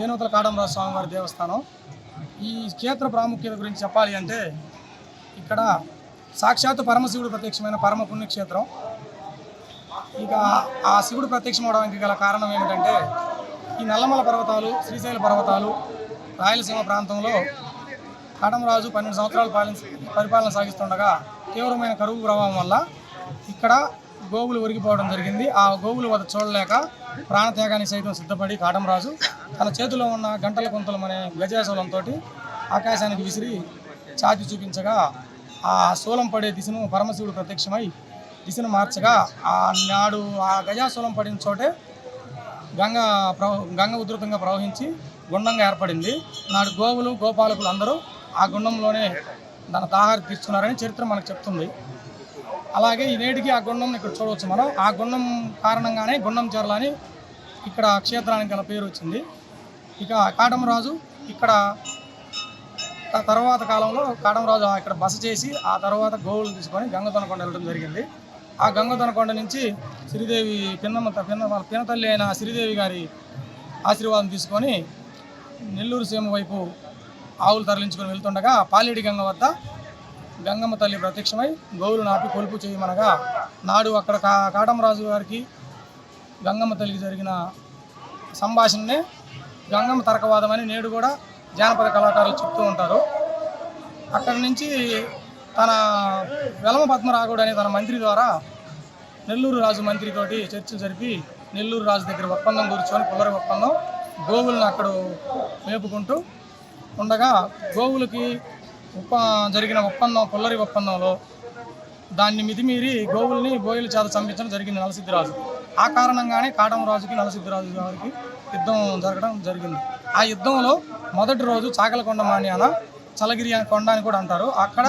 వేణువతల కాటమరాజు స్వామివారి దేవస్థానం. ఈ క్షేత్ర ప్రాముఖ్యత గురించి చెప్పాలి అంటే ఇక్కడ సాక్షాత్తు పరమశివుడు ప్రత్యక్షమైన పరమ పుణ్యక్షేత్రం. ఇక ఆ శివుడు ప్రత్యక్షమవడానికి గల కారణం ఏమిటంటే ఈ నల్లమల పర్వతాలు, శ్రీశైల పర్వతాలు, రాయలసీమ ప్రాంతంలో కాటమరాజు 12 సంవత్సరాలు పరిపాలన సాగిస్తుండగా తీవ్రమైన కరువు ప్రభావం వల్ల ఇక్కడ గోవులు ఒరిగిపోవడం జరిగింది. ఆ గోవులు వద్ద చూడలేక ప్రాణత్యాగానికి సైతం సిద్ధపడి కాటమరాజు తన చేతిలో ఉన్న గంటల కొంతలం అనే గజాశూలంతో ఆకాశానికి విసిరి ఛాతి చూపించగా ఆ శూలం పడే దిశను పరమశివుడు ప్రత్యక్షమై దిశను మార్చగా నాడు ఆ గజాశూలం పడిన చోటే గంగ ఉధృతంగా ప్రవహించి గుండంగా ఏర్పడింది. నాడు గోవులు గోపాలకులు అందరూ ఆ గుండంలోనే దాని దాహారి తీర్చుకున్నారని చరిత్ర మనకు చెప్తుంది. అలాగే ఈ నేటికి ఆ గుండం ఇక్కడ చూడవచ్చు మనం. ఆ గుండం కారణంగానే గుండం చెర్ల అని ఇక్కడ క్షేత్రానికి గల పేరు వచ్చింది. ఇక కాటమరాజు ఇక్కడ తర్వాత కాలంలో కాటమరాజు ఇక్కడ బస చేసి ఆ తర్వాత గోవులు తీసుకొని గంగతొనకొండ వెళ్ళడం జరిగింది. ఆ గంగతొనకొండ నుంచి శ్రీదేవి పినతల్లి అయిన శ్రీదేవి గారి ఆశీర్వాదం తీసుకొని నెల్లూరు సీమ వైపు ఆవులు తరలించుకొని వెళ్తుండగా పాలేడి గంగ వద్ద గంగమ్మ తల్లి ప్రత్యక్షమై గోవులు నాపి కొలుపు చేయమనగా నాడు అక్కడ కాటమరాజు గారికి గంగమ్మ తల్లికి జరిగిన సంభాషణనే గంగమ్మ తరకవాదం అని నేడు కూడా జానపద కళాకారులు చెప్తూ ఉంటారు. అక్కడి నుంచి తన వెలమ పద్మరాఘవుడు అనే తన మంత్రి ద్వారా నెల్లూరు రాజు మంత్రితోటి చర్చలు జరిపి నెల్లూరు రాజు దగ్గర ఒప్పందం కూర్చొని పుల్లరి ఒప్పందం గోవులను అక్కడ మేపుకుంటూ ఉండగా గోవులకి జరిగిన ఒప్పందం పుల్లరి ఒప్పందంలో దాన్ని మితిమీరి గోవుల్ని బోయిల చేత చంపించడం జరిగింది నలసిద్ధిరాజు. ఆ కారణంగానే కాటమరాజుకి నలసిద్ధిరాజు గారికి యుద్ధం జరగడం జరిగింది. ఆ యుద్ధంలో మొదటి రోజు చాకలకొండ మాన్యాన చలగిరి కొండ అని కూడా అంటారు. అక్కడ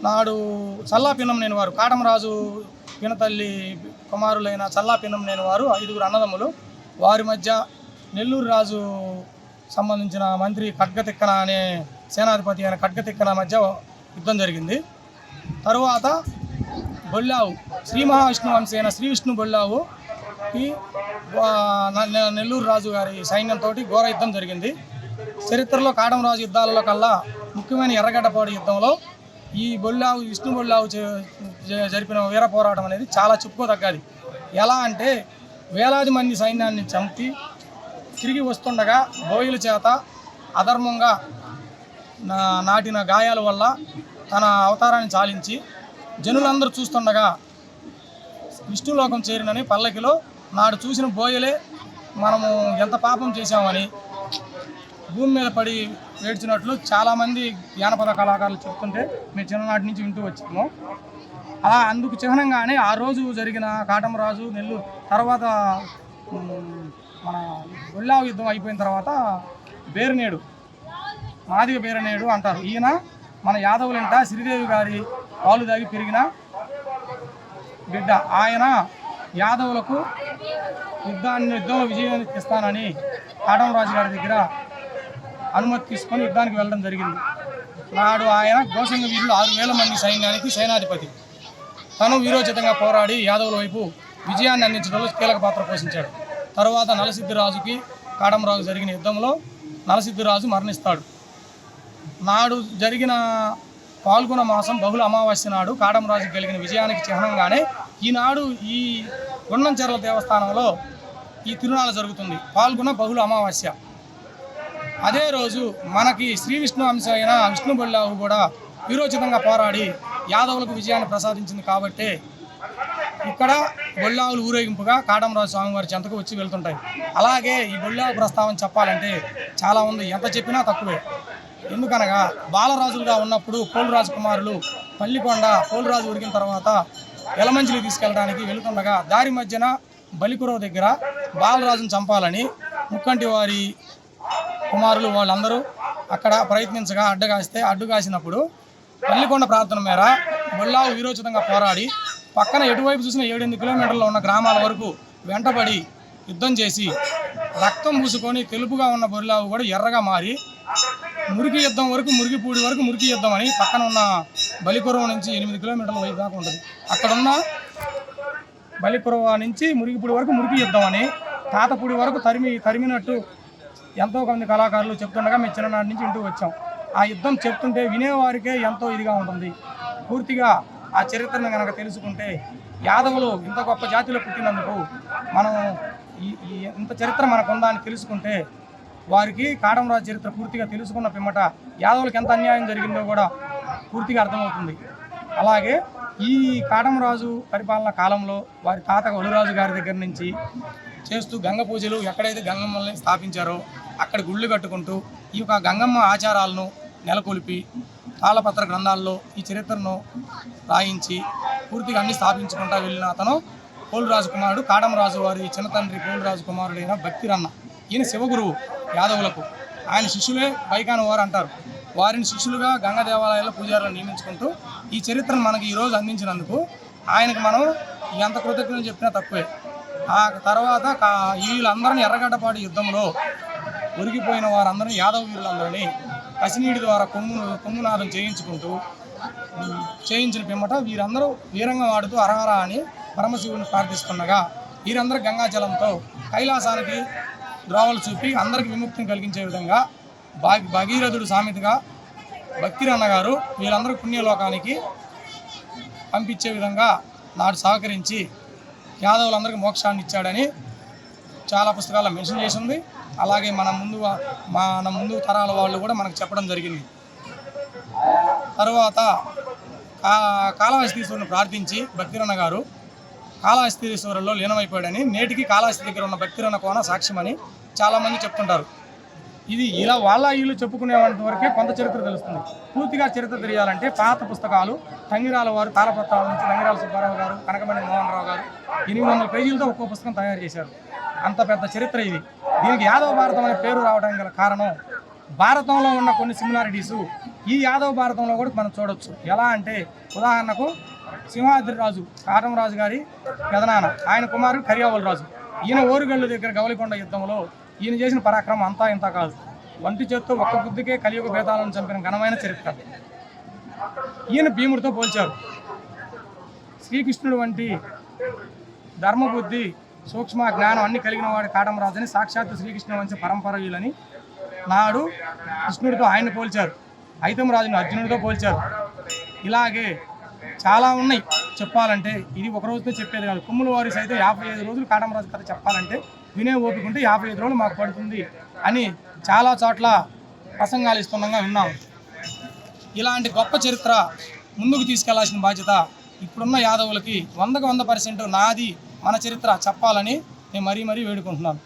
నాడు చల్లాపిన్నం లేని వారు కాటమరాజు పినతల్లి కుమారులైన చల్లాపిన్నం లేని వారు 5గురు అన్నదమ్ములు, వారి మధ్య నెల్లూరు రాజు సంబంధించిన మంత్రి ఖడ్గతిక్కన అనే సేనాధిపతి అయిన ఖడ్గతిక్కన మధ్య యుద్ధం జరిగింది. తరువాత బొల్లావు శ్రీ మహావిష్ణు వంశీ అయిన శ్రీ విష్ణు బొల్లావు ఈ నెల్లూరు రాజు గారి సైన్యంతో ఘోర యుద్ధం జరిగింది. చరిత్రలో కాటమరాజు యుద్ధాలలో కల్లా ముఖ్యమైన ఎర్రగడ్డపాడు యుద్ధంలో ఈ విష్ణు బొల్లావు జరిపిన వీర పోరాటం అనేది చాలా చెప్పుకోదగ్గది. ఎలా అంటే వేలాది మంది సైన్యాన్ని చంపి తిరిగి వస్తుండగా బోయిల చేత అధర్మంగా నాటిన గాయాల వల్ల తన అవతారాన్ని చాలించి జనులందరూ చూస్తుండగా విష్ణులోకం చేరినని పల్లకిలో నాడు చూసిన బోయలే మనము ఎంత పాపం చేశామని భూమి మీద పడి ఏడ్చినట్లు చాలామంది జానపద కళాకారులు చెప్తుంటే మేము చిన్ననాటి నుంచి వింటూ వచ్చాము. అలా అందుకు చిహ్నంగానే ఆ రోజు జరిగిన కాటమరాజు నెల్లూరు తర్వాత మన బొల్లావు యుద్ధం అయిపోయిన తర్వాత బేరనేడు మాదిగ బేరనేడు అంటారు. ఈయన మన యాదవులంట శ్రీదేవి గారి పాలు దాగి పెరిగిన బిడ్డ. ఆయన యాదవులకు యుద్ధంలో విజయం ఇస్తానని కాటమరాజు గారి దగ్గర అనుమతి తీసుకొని యుద్ధానికి వెళ్ళడం జరిగింది. నాడు ఆయన గోసంగ వీరుడు 6000 మంది సైన్యానికి సేనాధిపతి. తను వీరోచితంగా పోరాడి యాదవుల వైపు విజయాన్ని అందించడంలో కీలక పాత్ర పోషించాడు. తరువాత నలసిద్ధిరాజుకి కాటమరాజు జరిగిన యుద్ధంలో నలసిద్ధిరాజు మరణిస్తాడు. నాడు జరిగిన పాల్గొన మాసం బహుళ అమావాస్య నాడు కాటమరాజుకి కలిగిన విజయానికి చిహ్నంగానే ఈనాడు ఈ గుండంచెర్ల దేవస్థానంలో ఈ తిరునాళ జరుగుతుంది. పాల్గొన బహుళ అమావాస్య. అదే రోజు మనకి శ్రీ విష్ణు అంశ అయిన విష్ణు బొల్లావు కూడా వీరోచితంగా పోరాడి యాదవులకు విజయాన్ని ప్రసాదించింది. కాబట్టి ఇక్కడ బొల్లావులు ఊరేగింపుగా కాటమరాజు స్వామివారి చెంతకు వచ్చి వెళ్తుంటాయి. అలాగే ఈ బొల్లావు ప్రస్తావన చెప్పాలంటే చాలా ఉంది, ఎంత చెప్పినా తక్కువే. ఎందుకనగా బాలరాజులుగా ఉన్నప్పుడు పోలురాజు కుమారులు పల్లికొండ పోలురాజు ఉరికిన తర్వాత ఎలమంచిలి తీసుకెళ్ళడానికి వెళుతుండగా దారి మధ్యన బలికురవ దగ్గర బాలరాజును చంపాలని ముక్కంటి వారి కుమారులు వాళ్ళందరూ అక్కడ ప్రయత్నించగా అడ్డుగాసినప్పుడు పల్లికొండ ప్రార్థన మేర బొల్లావు వీరోచితంగా పోరాడి పక్కన ఎటువైపు చూసిన 7-8 కిలోమీటర్లో ఉన్న గ్రామాల వరకు వెంటబడి యుద్ధం చేసి రక్తం పూసుకొని తెలుపుగా ఉన్న బొల్లావు కూడా ఎర్రగా మారి మురికి యుద్ధం వరకు మురిగిపూడి వరకు మురికి యుద్ధం అని పక్కన ఉన్న బలికురవ నుంచి 8 కిలోమీటర్ల వైపు దాకా ఉంటుంది. అక్కడున్న బలికురవ నుంచి మురిగిపూడి వరకు మురికి యుద్ధం అని తాతపూడి వరకు తరిమినట్టు ఎంతో మంది కళాకారులు చెప్తుండగా మేము చిన్ననాటి నుంచి ఇంటికి వచ్చాం. ఆ యుద్ధం చెప్తుంటే వినేవారికే ఎంతో ఇదిగా ఉంటుంది. పూర్తిగా ఆ చరిత్రను కనుక తెలుసుకుంటే యాదవులు ఇంత గొప్ప జాతిలో పుట్టినందుకు మనం ఇంత చరిత్ర మనకుందా అని తెలుసుకుంటే వారికి కాటమరాజు చరిత్ర పూర్తిగా తెలుసుకున్న పిమ్మట యాదవులకు ఎంత అన్యాయం జరిగిందో కూడా పూర్తిగా అర్థమవుతుంది. అలాగే ఈ కాటమరాజు పరిపాలన కాలంలో వారి తాత ఒలురాజు గారి దగ్గర నుంచి చేస్తూ గంగ పూజలు ఎక్కడైతే గంగమ్మల్ని స్థాపించారో అక్కడ గుళ్ళు కట్టుకుంటూ ఈ యొక్క గంగమ్మ ఆచారాలను నెలకొల్పి తాళపత్ర గ్రంథాల్లో ఈ చరిత్రను రాయించి పూర్తిగా అన్ని స్థాపించుకుంటూ వెళ్ళిన అతను పోలురాజు కుమారుడు కాటమరాజు వారి చిన్నతండ్రి పోలురాజు కుమారుడైన భక్తిరన్న. ఈయన శివగురువు యాదవులకు. ఆయన శిష్యులే బైకాను వారు అంటారు. వారిని శిష్యులుగా గంగ దేవాలయాల్లో పూజారులను నియమించుకుంటూ ఈ చరిత్రను మనకి ఈరోజు అందించినందుకు ఆయనకు మనం ఎంత కృతజ్ఞతలు చెప్పినా తక్కువే. ఆ తర్వాత వీళ్ళందరినీ ఎర్రగడ్డపాటి యుద్ధంలో ఒరిగిపోయిన వారందరినీ యాదవ వీరులందరినీ కసినీడి ద్వారా కొమ్మునాదం చేయించిన పిమ్మట వీరందరూ వీరంగా వాడుతూ అరహర అని పరమశివుని ప్రార్థిస్తుండగా వీరందరూ గంగాజలంతో కైలాసానికి ద్రోవలు చూపి అందరికి విముక్తిని కలిగించే విధంగా భగీరథుడు సామెతగా భక్తిరన్న గారు వీళ్ళందరూ పుణ్యలోకానికి పంపించే విధంగా నాడు సహకరించి యాదవులందరికీ మోక్షాన్ని ఇచ్చాడని చాలా పుస్తకాల్లో మెన్షన్ చేసి ఉంది. అలాగే మన ముందు తరాల వాళ్ళు కూడా మనకు చెప్పడం జరిగింది. తర్వాత కాళహస్తీశ్వరుని ప్రార్థించి భక్తిరన్న గారు కాళహస్తీశ్వరుల్లో లీనమైపోయాడని నేటికి కాళహస్తి దగ్గర ఉన్న భక్తిరన్న కోన సాక్ష్యమని చాలామంది చెప్తుంటారు. ఇది ఇలా వీళ్ళు చెప్పుకునేంత వరకే కొంత చరిత్ర తెలుస్తుంది. పూర్తిగా చరిత్ర తెలియాలంటే పాత పుస్తకాలు తంగిరాల వారు తాళపత్రాల నుంచి తంగిరాల సుబ్బారావు గారు, కనకమణి మోహన్ రావు గారు 800 పేజీలతో ఒక్కో పుస్తకం తయారు చేశారు. అంత పెద్ద చరిత్ర ఇది. దీనికి యాదవ భారతం అనే పేరు రావడానికి గల కారణం భారతంలో ఉన్న కొన్ని సిమిలారిటీసు ఈ యాదవ భారతంలో కూడా మనం చూడొచ్చు. ఎలా అంటే ఉదాహరణకు సింహాద్రి రాజు కాటమరాజు గారి పెదనాన్న, ఆయన కుమారుడు కరియావల్ రాజు. ఈయన ఓరుగల్లు దగ్గర గవలికొండ యుద్ధంలో ఈయన చేసిన పరాక్రమం అంతా ఇంత కాదు. వంటి చేత్తో ఒక్క బుద్ధికే కలియుగ భేదాలను చంపిన ఘనమైన చరిత్ర. ఈయన భీముడితో పోల్చారు. శ్రీకృష్ణుడు వంటి ధర్మబుద్ధి సూక్ష్మ జ్ఞానం అన్ని కలిగిన వాడు కాటమరాజుని సాక్షాత్తు శ్రీకృష్ణ వంశ పరంపరయులని నాడు కృష్ణుడితో ఆయన్ని పోల్చారు. ఐతమరాజుని అర్జునుడితో పోల్చారు. ఇలాగే చాలా ఉన్నాయి చెప్పాలంటే. ఇది ఒక రోజుతో చెప్పేది కాదు. కొమ్ముల వారి సైతం 55 రోజులు కాటమరాజు కథ చెప్పాలంటే వినే ఓపిక ఉంటే 55 రోజులు మాకు పడుతుంది అని చాలా చోట్ల ప్రసంగాలు ఇస్తుండగా విన్నాం. ఇలాంటి గొప్ప చరిత్ర ముందుకు తీసుకెళ్లాల్సిన బాధ్యత ఇప్పుడున్న యాదవులకి 100% నాది మన చరిత్ర చెప్పాలని నేను మరీ వేడుకుంటున్నాను.